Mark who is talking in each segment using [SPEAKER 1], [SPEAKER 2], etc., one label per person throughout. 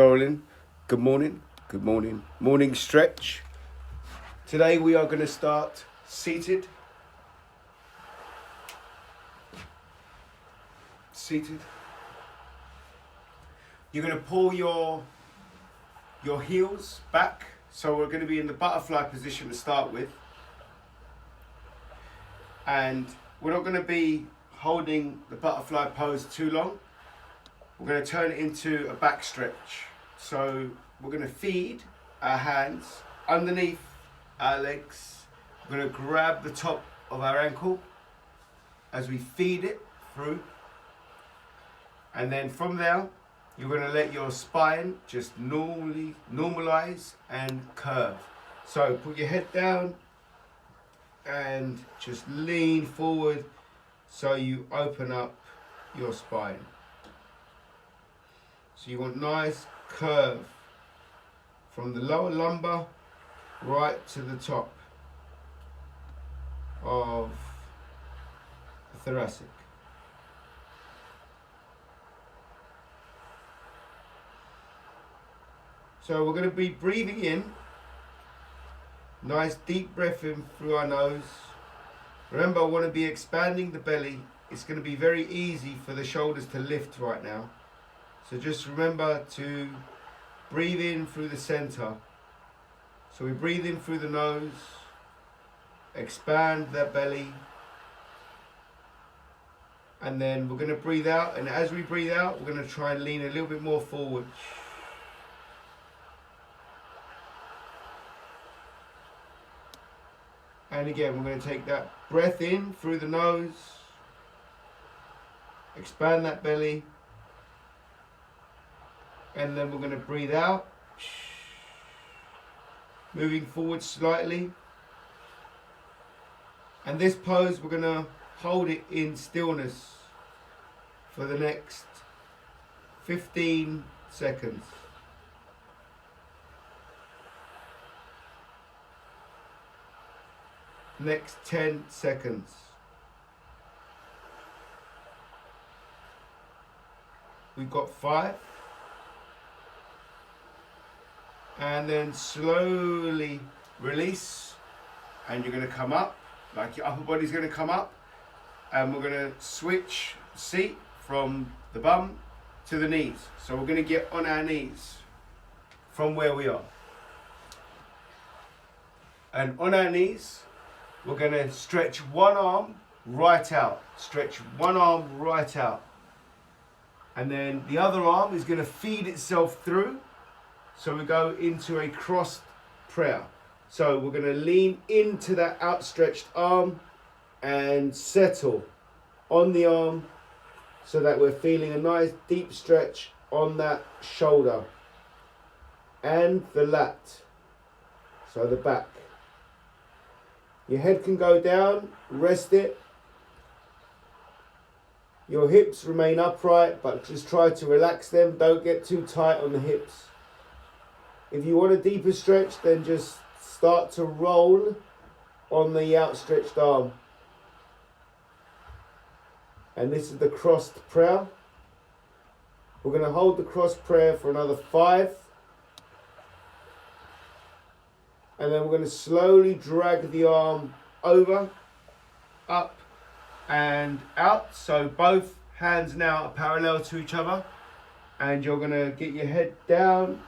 [SPEAKER 1] Rolling. Good morning. Good morning. Morning stretch. Today we are going to start seated. Seated. You're going to pull your heels back. So we're going to be in the butterfly position to start with. And we're not going to be holding the butterfly pose too long. We're going to turn it into a back stretch. So we're going to feed our hands underneath our legs. We're going to grab the top of our ankle as we feed it through. And then from there, you're going to let your spine just normalize and curve. So put your head down and just lean forward so you open up your spine. So you want nice curve from the lower lumbar right to the top of the thoracic. So we're going to be breathing in, nice deep breath in through our nose. Remember, I want to be expanding the belly. It's going to be very easy for the shoulders to lift right now. So just remember to breathe in through the center. So we breathe in through the nose, expand that belly, and then we're going to breathe out. And as we breathe out, we're going to try and lean a little bit more forward. And again, we're going to take that breath in through the nose, expand that belly, and then we're going to breathe out, moving forward slightly. And this pose, we're going to hold it in stillness for the next 15 seconds. Next 10 seconds. We've got 5. And then slowly release. And you're going to come up, like your upper body's going to come up. And we're going to switch seat from the bum to the knees. So we're going to get on our knees from where we are. And on our knees, we're going to stretch one arm right out. Stretch one arm right out. And then the other arm is going to feed itself through. So we go into a crossed prayer. So we're going to lean into that outstretched arm and settle on the arm so that we're feeling a nice deep stretch on that shoulder and the lat, so the back. Your head can go down, rest it. Your hips remain upright, but just try to relax them. Don't get too tight on the hips. If you want a deeper stretch, then just start to roll on the outstretched arm. And this is the crossed prayer. We're going to hold the crossed prayer for another 5. And then we're going to slowly drag the arm over, up and out. So both hands now are parallel to each other. And you're going to get your head down.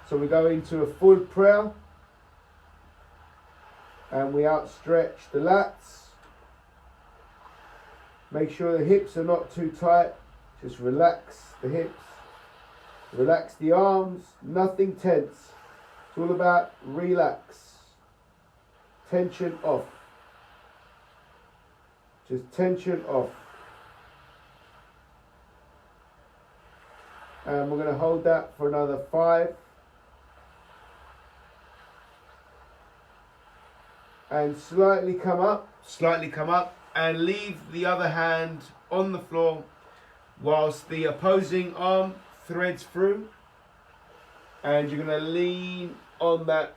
[SPEAKER 1] So we go into a full prayer. And we outstretch the lats. Make sure the hips are not too tight. Just relax the hips. Relax the arms. Nothing tense. It's all about relax. Tension off. Just tension off. And we're going to hold that for another 5. And slightly come up and leave the other hand on the floor whilst the opposing arm threads through. And you're going to lean on that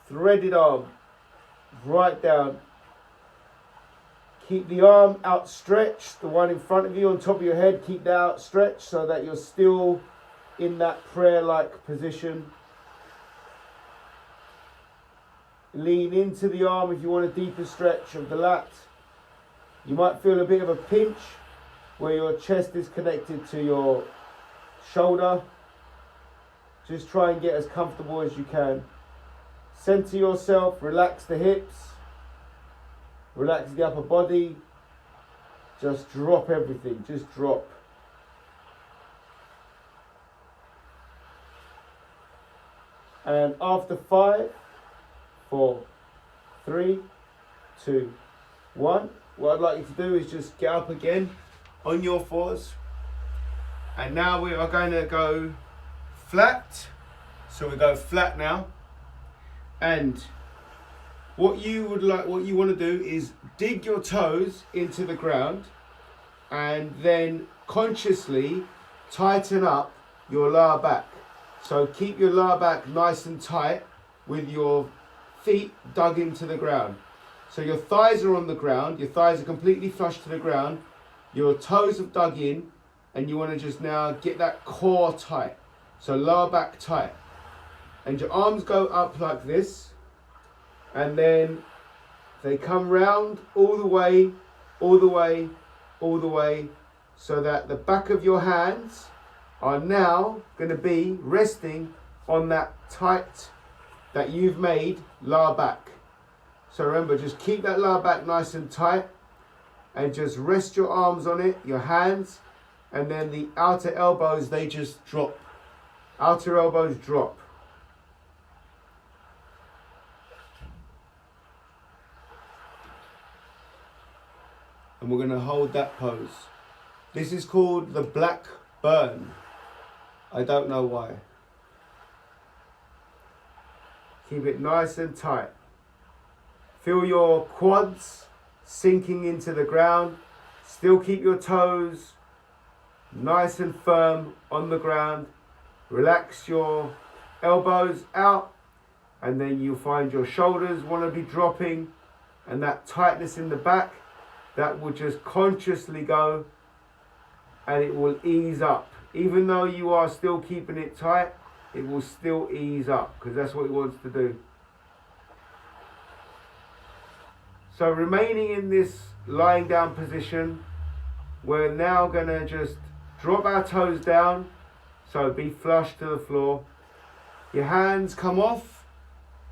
[SPEAKER 1] threaded arm right down. Keep the arm outstretched, the one in front of you on top of your head, keep that outstretched so that you're still in that prayer-like position. Lean into the arm if you want a deeper stretch of the lat. You might feel a bit of a pinch where your chest is connected to your shoulder. Just try and get as comfortable as you can. Center yourself, relax the hips, relax the upper body. Just drop everything, just drop. And after 5, 4, 3, 2, 1. What I'd like you to do is just get up again on your fours. And now we are going to go flat. So we go flat now. And what you want to do is dig your toes into the ground and then consciously tighten up your lower back. So keep your lower back nice and tight with your feet dug into the ground. So your thighs are on the ground, your thighs are completely flush to the ground, your toes have dug in, and you want to just now get that core tight. So lower back tight. And your arms go up like this, and then they come round all the way, all the way, all the way, so that the back of your hands are now going to be resting on that tight that you've made lower back. So remember, just keep that lower back nice and tight and just rest your arms on it, your hands, and then the outer elbows, they just drop. Outer elbows drop. And we're going to hold that pose. This is called the black burn. I don't know why. Keep it nice and tight. Feel your quads sinking into the ground. Still keep your toes nice and firm on the ground. Relax your elbows out, and then you'll find your shoulders want to be dropping, and that tightness in the back, that will just consciously go and it will ease up. Even though you are still keeping it tight, it will still ease up because that's what it wants to do. So remaining in this lying down position, we're now going to just drop our toes down, so be flush to the floor. Your hands come off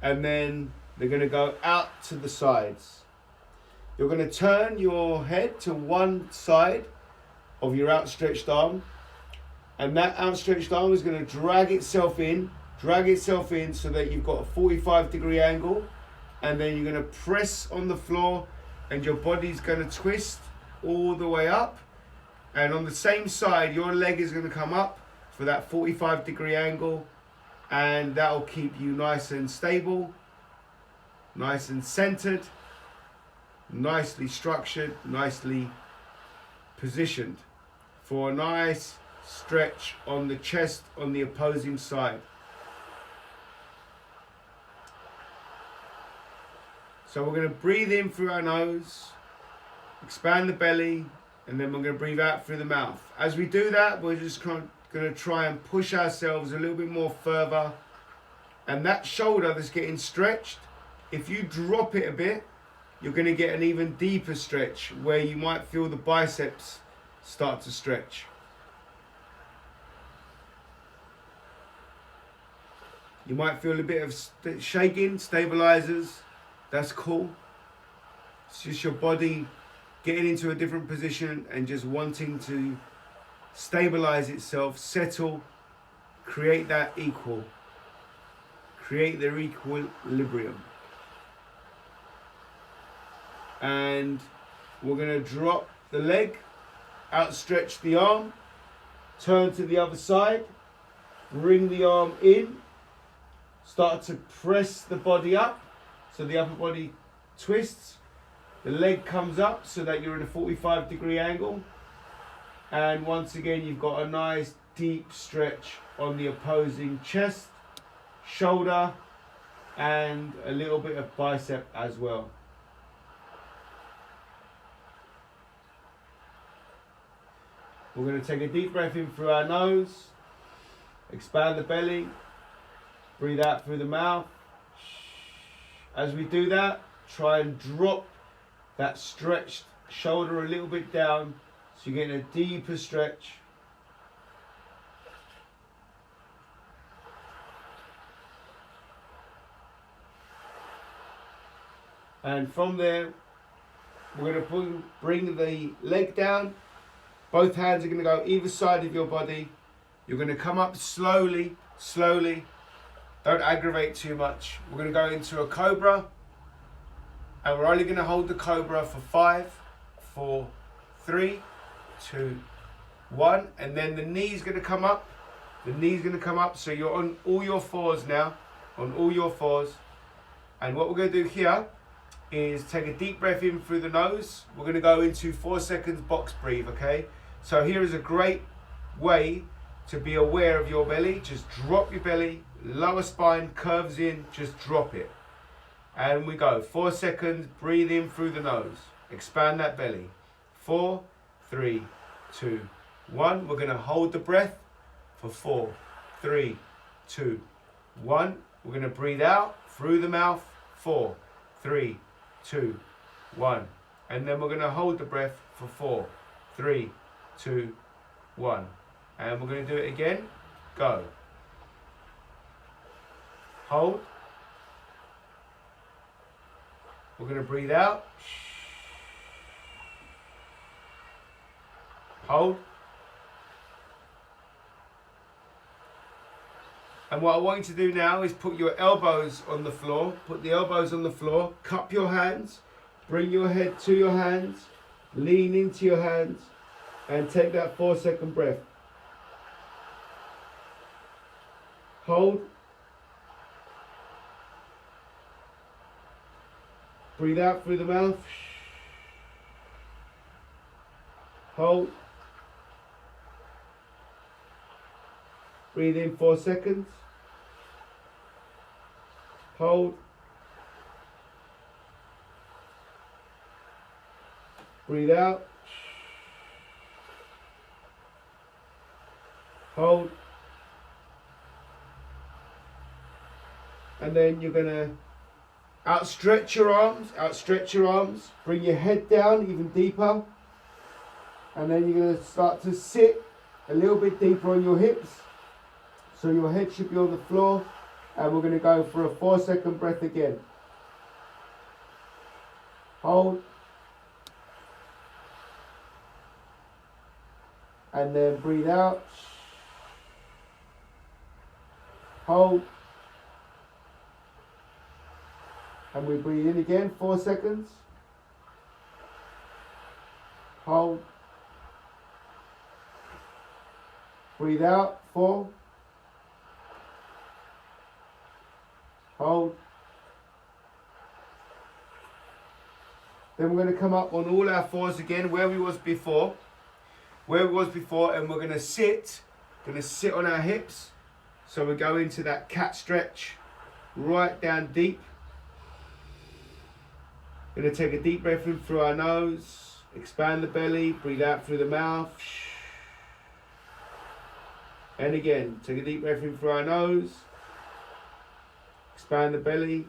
[SPEAKER 1] and then they're going to go out to the sides. You're going to turn your head to one side of your outstretched arm, and that outstretched arm is going to drag itself in so that you've got a 45-degree angle, and then you're going to press on the floor and your body's going to twist all the way up, and on the same side your leg is going to come up for that 45-degree angle, and that will keep you nice and stable, nice and centered, nicely structured, nicely positioned for a nice stretch on the chest on the opposing side. So we're going to breathe in through our nose, expand the belly, and then we're going to breathe out through the mouth. As we do that, we're just going to try and push ourselves a little bit more further, and that shoulder that's getting stretched, if you drop it a bit, you're going to get an even deeper stretch where you might feel the biceps start to stretch. You might feel a bit of shaking, stabilizers. That's cool. It's just your body getting into a different position and just wanting to stabilize itself, settle, create that equal, create their equilibrium. And we're going to drop the leg, outstretch the arm, turn to the other side, bring the arm in, start to press the body up so the upper body twists, the leg comes up so that you're in a 45-degree angle, and once again you've got a nice deep stretch on the opposing chest, shoulder, and a little bit of bicep as well. We're going to take a deep breath in through our nose, Expand the belly. Breathe out through the mouth. As we do that, try and drop that stretched shoulder a little bit down so you're getting a deeper stretch. And from there, we're going to bring the leg down. Both hands are going to go either side of your body. You're going to come up slowly, slowly. Don't aggravate too much. We're going to go into a cobra. And we're only going to hold the cobra for 5, 4, 3, 2, 1. And then the knee's going to come up. The knee's going to come up. So you're on all your fours now. On all your fours. And what we're going to do here is take a deep breath in through the nose. We're going to go into 4 seconds box breathe, okay? So here is a great way to be aware of your belly. Just drop your belly, lower spine curves in, just drop it. And we go 4 seconds, breathe in through the nose, expand that belly. 4, 3, 2, 1. We're going to hold the breath for 4, 3, 2, 1. We're going to breathe out through the mouth. 4, 3, 2, 1. And then we're going to hold the breath for 4, 3, 2, 1. And we're going to do it again. Go. Hold. We're going to breathe out. Hold. And what I want you to do now is put your elbows on the floor. Put the elbows on the floor. Cup your hands. Bring your head to your hands. Lean into your hands. And take that 4 second breath. Hold. Breathe out through the mouth. Hold. Breathe in 4 seconds. Hold. Breathe out. Hold. And then you're going to outstretch your arms, bring your head down even deeper. And then you're going to start to sit a little bit deeper on your hips. So your head should be on the floor. And we're going to go for a 4 second breath again. Hold. And then breathe out. Hold. And we breathe in again, 4 seconds. Hold. Breathe out, 4. Hold. Then we're going to come up on all our fours again, where we was before. And we're going to sit on our hips. So we go into that cat stretch, right down deep. Going to take a deep breath in through our nose, expand the belly, breathe out through the mouth. And again, take a deep breath in through our nose, expand the belly,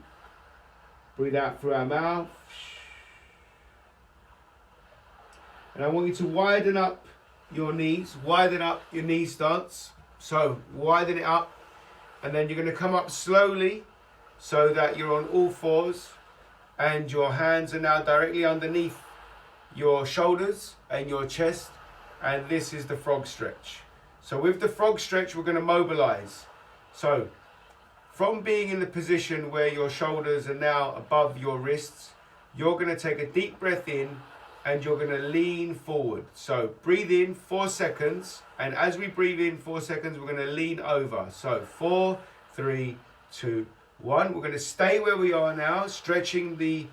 [SPEAKER 1] breathe out through our mouth. And I want you to widen up your knees, widen up your knee stance. So widen it up, and then you're going to come up slowly so that you're on all fours. And your hands are now directly underneath your shoulders and your chest. And this is the frog stretch. So with the frog stretch, we're going to mobilize. So from being in the position where your shoulders are now above your wrists, you're going to take a deep breath in and you're going to lean forward. So breathe in 4 seconds. And as we breathe in 4 seconds, we're going to lean over. So 4, 3, 2, 1. We're going to stay where we are now, stretching the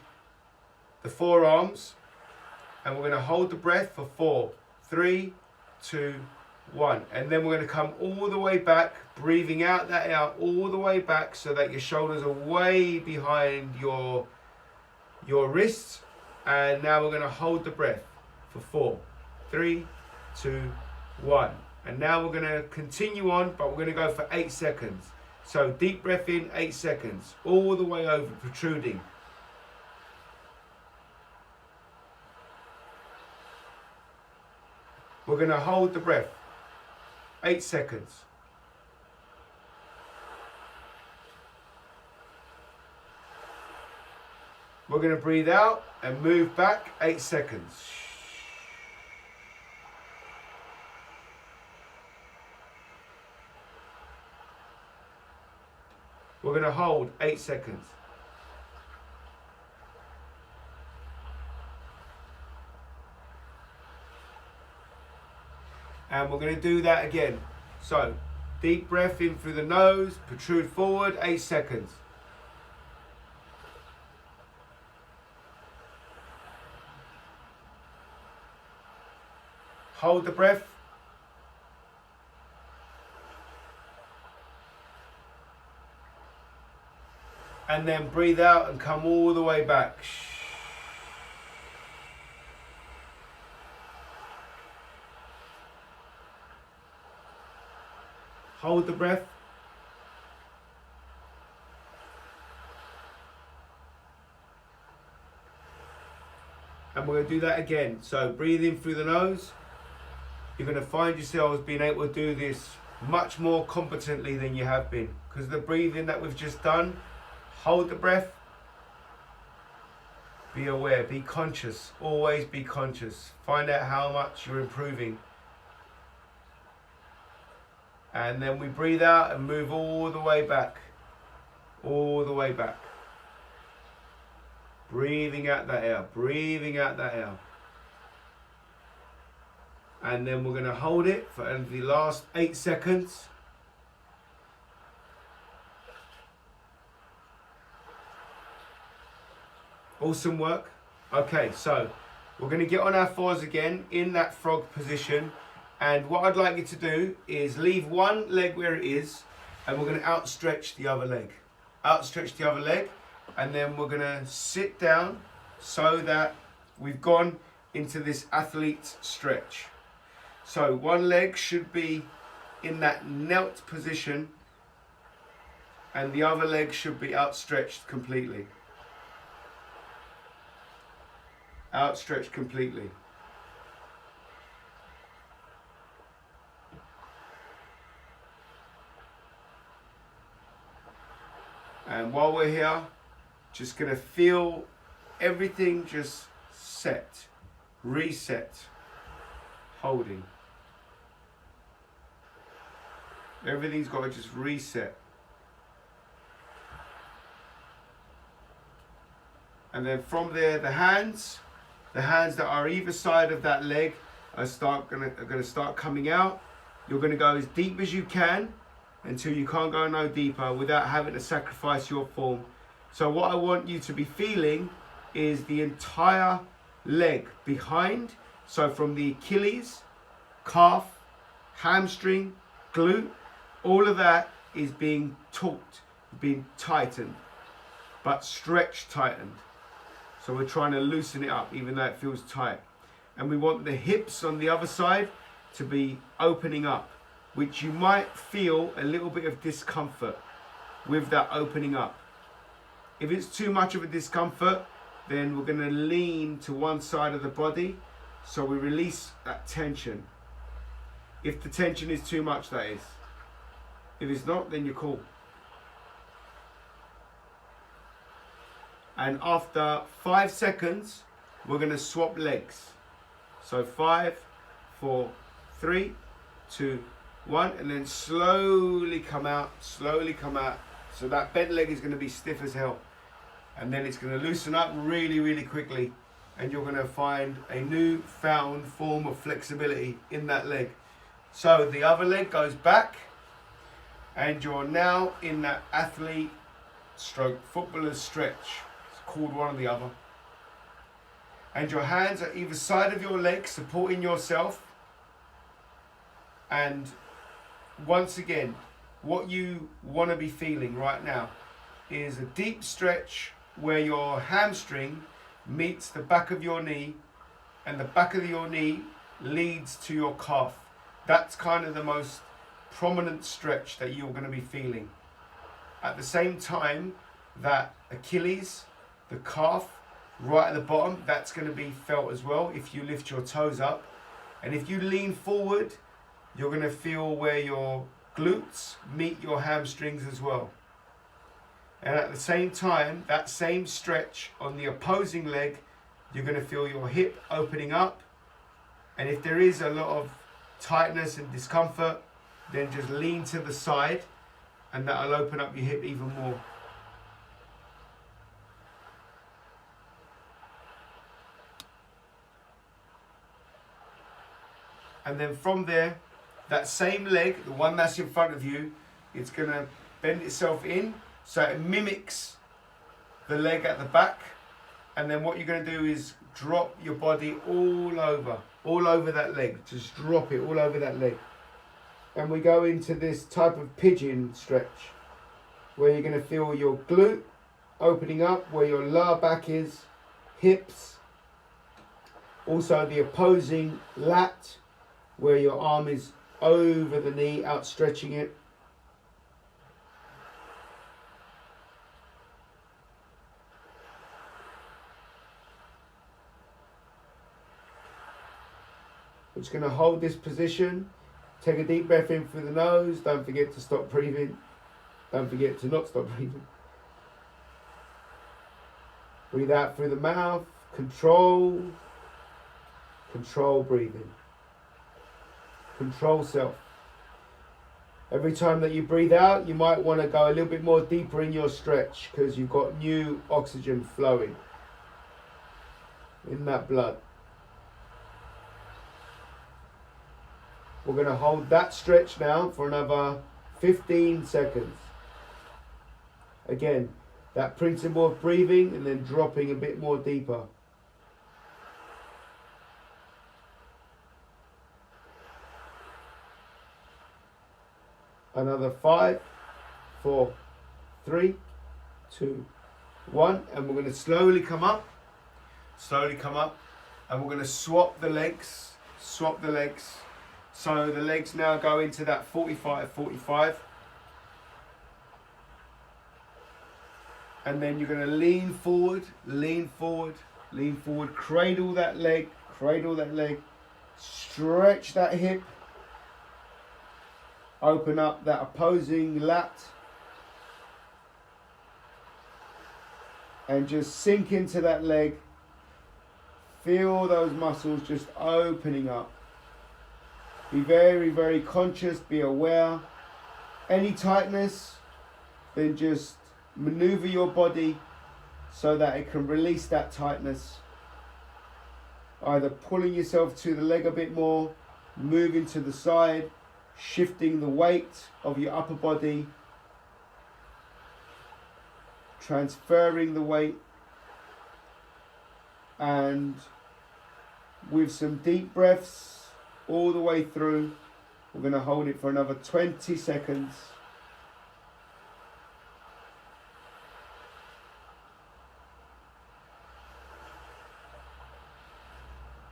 [SPEAKER 1] forearms. And we're going to hold the breath for 4, 3, 2, 1. And then we're going to come all the way back, breathing out that air all the way back so that your shoulders are way behind your wrists. And now we're going to hold the breath for 4, 3, 2, 1. And now we're going to continue on, but we're going to go for 8 seconds. So deep breath in, 8 seconds, all the way over, protruding. We're going to hold the breath, 8 seconds. We're going to breathe out and move back, 8 seconds. We're going to hold 8 seconds. And we're going to do that again. So, deep breath in through the nose, protrude forward, 8 seconds. Hold the breath. And then breathe out and come all the way back. Hold the breath. And we're going to do that again. So breathe in through the nose. You're going to find yourselves being able to do this much more competently than you have been. Because the breathing that we've just done, hold the breath. Be aware, be conscious, always be conscious. Find out how much you're improving. And then we breathe out and move all the way back. All the way back. Breathing out that air, breathing out that air. And then we're going to hold it for the last 8 seconds. Awesome work. Okay, so we're going to get on our fours again in that frog position. And what I'd like you to do is leave one leg where it is, and we're going to outstretch the other leg. Outstretch the other leg, and then we're going to sit down so that we've gone into this athlete stretch. So one leg should be in that knelt position, and the other leg should be outstretched completely. Outstretched completely. And while we're here, just going to feel everything just set, reset, holding. Everything's got to just reset. And then from there, the hands that are either side of that leg are going to start coming out. You're going to go as deep as you can until you can't go no deeper without having to sacrifice your form. So what I want you to be feeling is the entire leg behind. So from the Achilles, calf, hamstring, glute, all of that is being taut, being tightened, but stretch tightened. So we're trying to loosen it up even though it feels tight. And we want the hips on the other side to be opening up, which you might feel a little bit of discomfort with that opening up. If it's too much of a discomfort, then we're going to lean to one side of the body so we release that tension. If the tension is too much, that is. If it's not, then you're cool. And after 5 seconds, we're going to swap legs. So 5, 4, 3, 2, 1, and then slowly come out, slowly come out. So that bent leg is going to be stiff as hell. And then it's going to loosen up really, really quickly. And you're going to find a newfound form of flexibility in that leg. So the other leg goes back, and you're now in that athlete stroke footballer's stretch. It's called one or the other. And your hands are either side of your legs, supporting yourself. And once again, what you want to be feeling right now is a deep stretch where your hamstring meets the back of your knee, and the back of your knee leads to your calf. That's kind of the most prominent stretch that you're going to be feeling. At the same time, that Achilles, the calf, right at the bottom, that's going to be felt as well if you lift your toes up. And if you lean forward, you're going to feel where your glutes meet your hamstrings as well. And at the same time, that same stretch on the opposing leg, you're going to feel your hip opening up. And if there is a lot of tightness and discomfort, then just lean to the side and that'll open up your hip even more. And then from there, that same leg, the one that's in front of you, it's going to bend itself in so it mimics the leg at the back. And then what you're going to do is drop your body all over that leg. Just drop it all over that leg. And we go into this type of pigeon stretch where you're going to feel your glute opening up, where your lower back is, hips, also the opposing lat, where your arm is over the knee, outstretching it. We're just going to hold this position. Take a deep breath in through the nose. Don't forget to stop breathing. Don't forget to not stop breathing. Breathe out through the mouth. Control breathing. Control self. Every time that you breathe out, you might want to go a little bit more deeper in your stretch because you've got new oxygen flowing in that blood. We're going to hold that stretch now for another 15 seconds. Again, that principle of breathing and then dropping a bit more deeper. Another 5, 4, 3, 2, 1. And we're going to slowly come up, and we're going to swap the legs. So the legs now go into that 45. And then you're going to lean forward, cradle that leg, stretch that hip, open up that opposing lat, and just sink into that leg. Feel those muscles just opening up. Be very, very conscious, be aware. Any tightness, then just maneuver your body so that it can release that tightness. Either pulling yourself to the leg a bit more, moving to the side, shifting the weight of your upper body, transferring the weight, and with some deep breaths all the way through, we're going to hold it for another 20 seconds.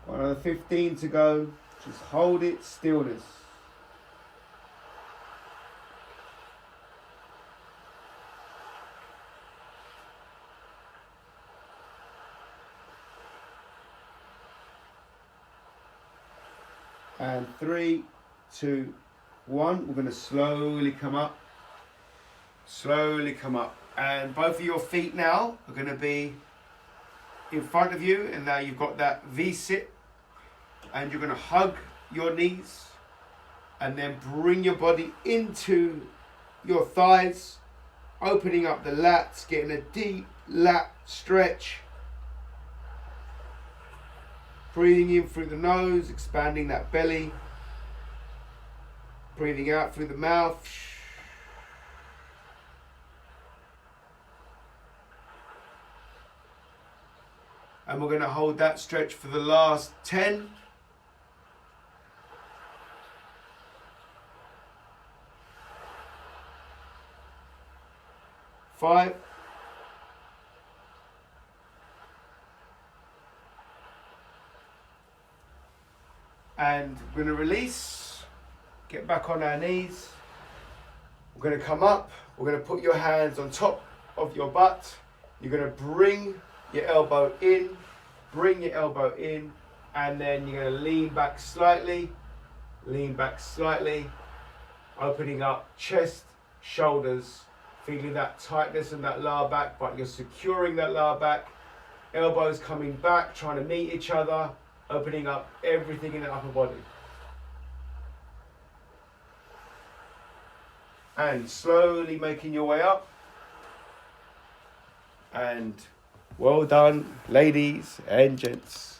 [SPEAKER 1] Another 15 to go. Just hold it, stillness. And 3, 2, 1. We're going to slowly come up. And both of your feet now are going to be in front of you. And now you've got that V-sit. And you're going to hug your knees. And then bring your body into your thighs. Opening up the lats. Getting a deep lat stretch. Breathing in through the nose, expanding that belly. Breathing out through the mouth. And we're going to hold that stretch for the last 10. 5. And we're going to release. get back on our knees. We're going to come up. We're going to put your hands on top of your butt. You're going to bring your elbow in, and then you're going to lean back slightly, opening up chest, shoulders, feeling that tightness in that lower back, but you're securing that lower back. Elbows coming back, trying to meet each other, opening up everything in the upper body. And slowly making your way up. And well done, ladies and gents.